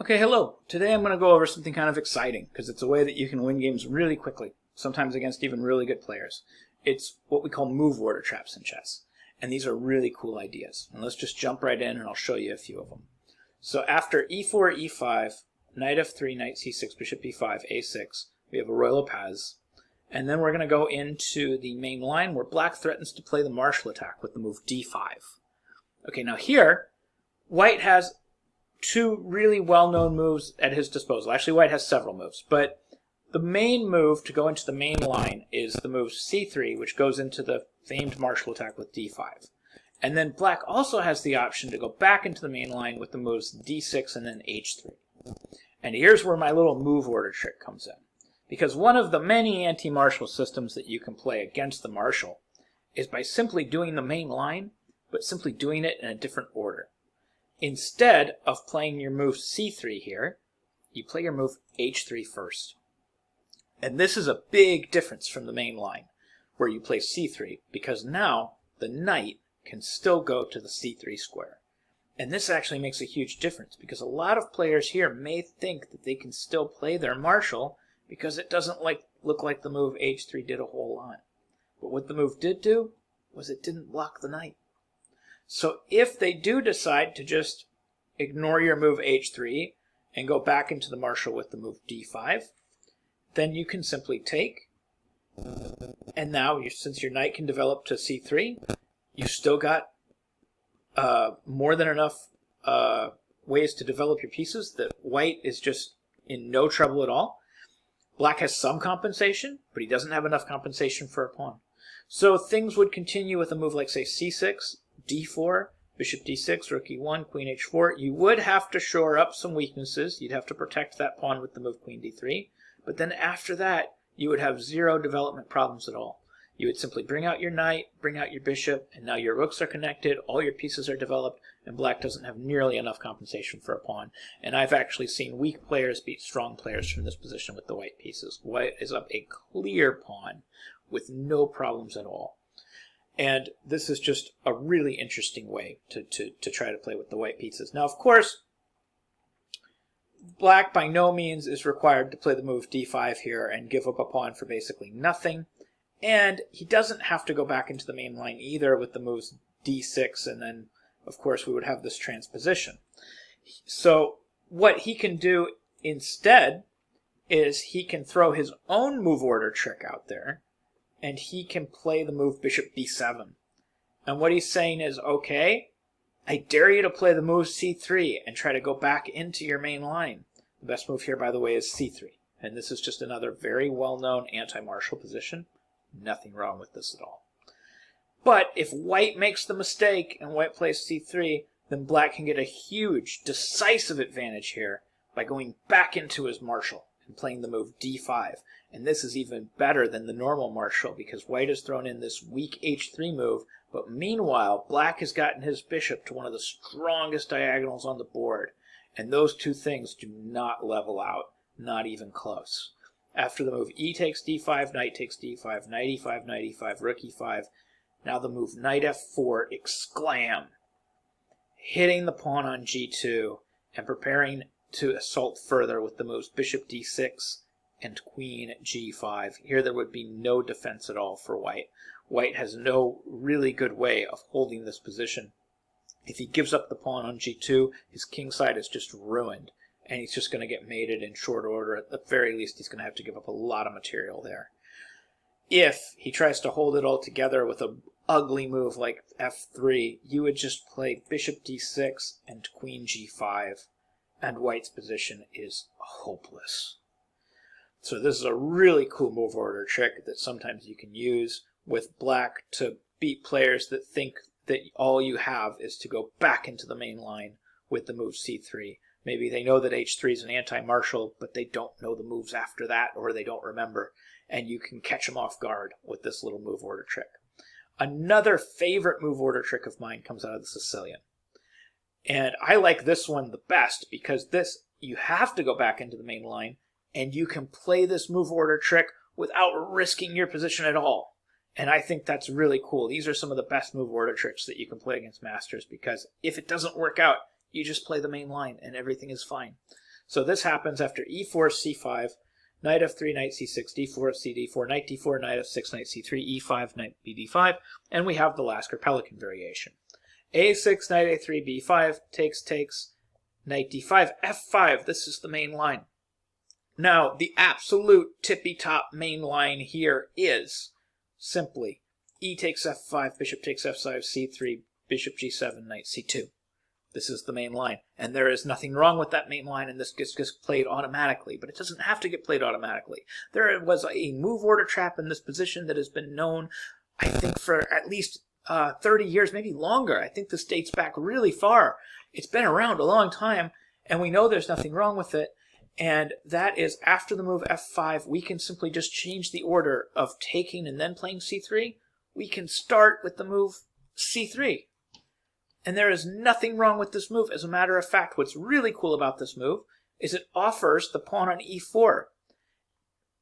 Okay, hello. Today I'm going to go over something kind of exciting because it's a way that you can win games really quickly, sometimes against even really good players. It's what we call move order traps in chess. And these are really cool ideas. And let's just jump right in and I'll show you a few of them. So after e4, e5, knight f3, knight c6, bishop b5, a6, we have a royal pas. And then we're going to go into the main line where black threatens to play the martial attack with the move d5. Okay, now here, white has two really well-known moves at his disposal. Actually, white has several moves, but the main move to go into the main line is the move c3, which goes into the famed martial attack with d5. And then black also has the option to go back into the main line with the moves d6 and then h3. And here's where my little move order trick comes in. Because one of the many anti-martial systems that you can play against the martial is by simply doing the main line, but simply doing it in a different order. Instead of playing your move c3 here, you play your move h3 first. And this is a big difference from the main line, where you play c3, because now the knight can still go to the c3 square. And this actually makes a huge difference, because a lot of players here may think that they can still play their martial because it doesn't look like the move h3 did a whole lot. But what the move did do was it didn't block the knight. So if they do decide to just ignore your move h3 and go back into the martial with the move d5, then you can simply take, and now since your knight can develop to c3, you still got more than enough ways to develop your pieces that white is just in no trouble at all. Black has some compensation, but he doesn't have enough compensation for a pawn. So things would continue with a move like, say, c6, d4, bishop d6, rook e1, queen h4. You would have to shore up some weaknesses. You'd have to protect that pawn with the move queen d3. But then after that, you would have zero development problems at all. You would simply bring out your knight, bring out your bishop, and now your rooks are connected, all your pieces are developed, and black doesn't have nearly enough compensation for a pawn. And I've actually seen weak players beat strong players from this position with the white pieces. White is up a clear pawn with no problems at all. And this is just a really interesting way to try to play with the white pieces. Now, of course, black by no means is required to play the move d5 here and give up a pawn for basically nothing. And he doesn't have to go back into the main line either with the moves d6, and then, of course, we would have this transposition. So what he can do instead is he can throw his own move order trick out there, and he can play the move bishop b7. And what he's saying is, okay, I dare you to play the move c3 and try to go back into your main line. The best move here, by the way, is c3. And this is just another very well-known anti-martial position. Nothing wrong with this at all. But if white makes the mistake and white plays c3, then black can get a huge, decisive advantage here by going back into his martial and playing the move d5. And this is even better than the normal martial because white has thrown in this weak h3 move, but meanwhile, black has gotten his bishop to one of the strongest diagonals on the board. And those two things do not level out, not even close. After the move e takes d5, knight takes d5, knight e5, knight e5, rook e5, now the move knight f4, exclam, hitting the pawn on g2 and preparing to assault further with the moves bishop d6 and queen g5. Here there would be no defense at all for white. White has no really good way of holding this position. If he gives up the pawn on g2, his king side is just ruined, and he's just going to get mated in short order. At the very least, he's going to have to give up a lot of material there. If he tries to hold it all together with an ugly move like f3, you would just play bishop d6 and queen g5, and white's position is hopeless. So this is a really cool move order trick that sometimes you can use with black to beat players that think that all you have is to go back into the main line with the move c3. Maybe they know that h3 is an anti-martial, but they don't know the moves after that, or they don't remember, and you can catch them off guard with this little move order trick. Another favorite move order trick of mine comes out of the Sicilian. And I like this one the best because this, you have to go back into the main line, and you can play this move order trick without risking your position at all. And I think that's really cool. These are some of the best move order tricks that you can play against masters because if it doesn't work out, you just play the main line and everything is fine. So this happens after e4, c5, knight f3, knight c6, d4, c4, knight d4, knight f6, knight c3, e5, knight bd5, and we have the Lasker-Pelikan variation. a6, knight a3, b5, takes, knight d5, f5. This is the main line. Now, the absolute tippy-top main line here is simply e takes f5, bishop takes f5, c3, bishop g7, knight c2. This is the main line, and there is nothing wrong with that main line, and this gets played automatically, but it doesn't have to get played automatically. There was a move order trap in this position that has been known, I think, for at least 30 years, maybe longer. I think this dates back really far. It's been around a long time, and we know there's nothing wrong with it. And that is after the move f5, we can simply just change the order of taking and then playing c3. We can start with the move c3. And there is nothing wrong with this move. As a matter of fact, what's really cool about this move is it offers the pawn on e4.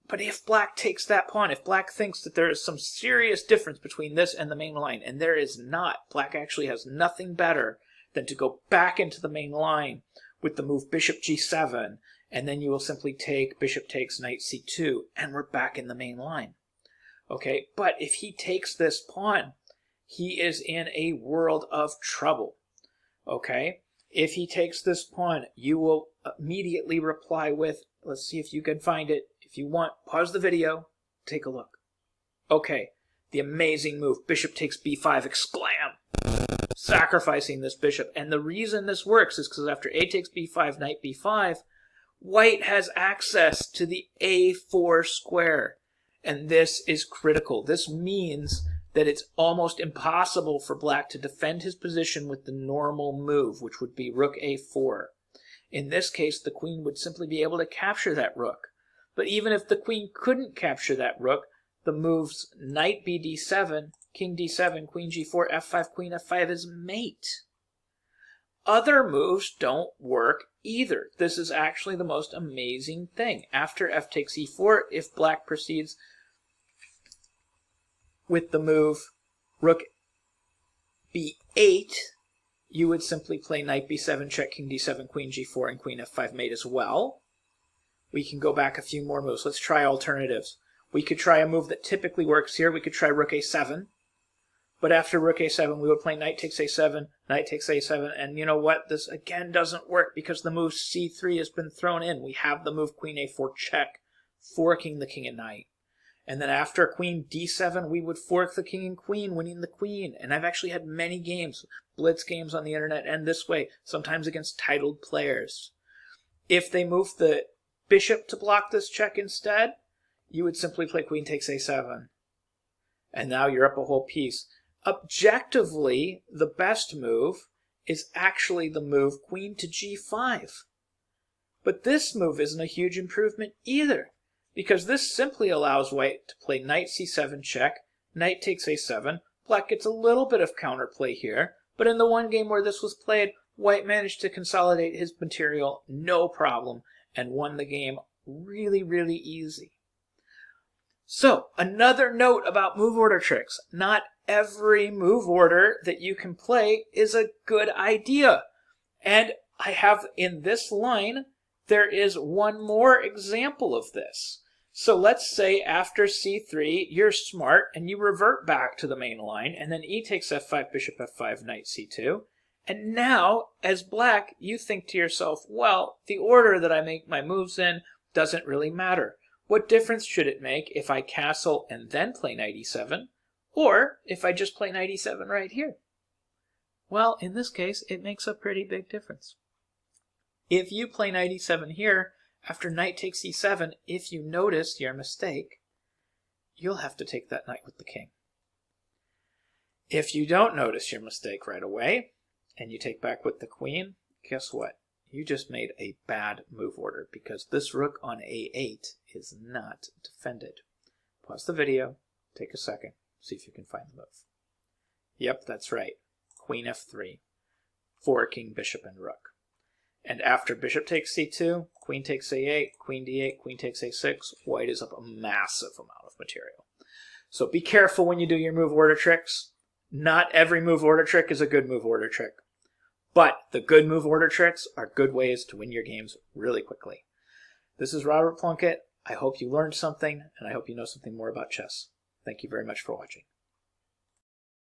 But if black takes that pawn, if black thinks that there is some serious difference between this and the main line, and there is not, black actually has nothing better than to go back into the main line with the move bishop g7, and then you will simply take bishop takes knight c2, and we're back in the main line. Okay, but if he takes this pawn, he is in a world of trouble. Okay, if he takes this pawn, you will immediately reply with, let's see if you can find it. If you want, pause the video, take a look. Okay, the amazing move, bishop takes b5, exclam! Sacrificing this bishop. And the reason this works is because after a takes b5, knight b5, white has access to the a4 square. And this is critical. This means that it's almost impossible for black to defend his position with the normal move, which would be rook a4. In this case, the queen would simply be able to capture that rook. But even if the queen couldn't capture that rook, the moves knight bd7, king d7, queen g4, f5, queen f5 is mate. Other moves don't work either. This is actually the most amazing thing. After f takes e4, if black proceeds with the move rook b8, you would simply play knight b7, check, king d7, queen g4, and queen f5 mate as well. We can go back a few more moves. Let's try alternatives. We could try a move that typically works here. We could try rook a7. But after rook a7, we would play knight takes a7, knight takes a7, and you know what? This again doesn't work because the move c3 has been thrown in. We have the move queen a4 check, forking the king and knight. And then after queen d7, we would fork the king and queen, winning the queen. And I've actually had many games, blitz games on the internet, end this way, sometimes against titled players. If they move the bishop to block this check instead, you would simply play queen takes a7. And now you're up a whole piece. Objectively, the best move is actually the move queen to g5. But this move isn't a huge improvement either, because this simply allows white to play knight c7 check, knight takes a7. Black gets a little bit of counterplay here, but in the one game where this was played, white managed to consolidate his material no problem and won the game really, really easy. So, another note about move order tricks. Not every move order that you can play is a good idea. And I have in this line, there is one more example of this. So let's say after c3, you're smart and you revert back to the main line, and then e takes f5, bishop f5, knight c2. And now, as black, you think to yourself, well, the order that I make my moves in doesn't really matter. What difference should it make if I castle and then play knight e7, or if I just play knight e7 right here? Well, in this case, it makes a pretty big difference. If you play knight e7 here, after knight takes e7, if you notice your mistake, you'll have to take that knight with the king. If you don't notice your mistake right away, and you take back with the queen, guess what? You just made a bad move order because this rook on a8 is not defended. Pause the video, take a second, see if you can find the move. Yep, that's right. Queen f3, forking bishop and rook. And after bishop takes c2, queen takes a8, queen d8, queen takes a6, white is up a massive amount of material. So be careful when you do your move order tricks. Not every move order trick is a good move order trick. But the good move order tricks are good ways to win your games really quickly. This is Robert Plunkett. I hope you learned something, and I hope you know something more about chess. Thank you very much for watching.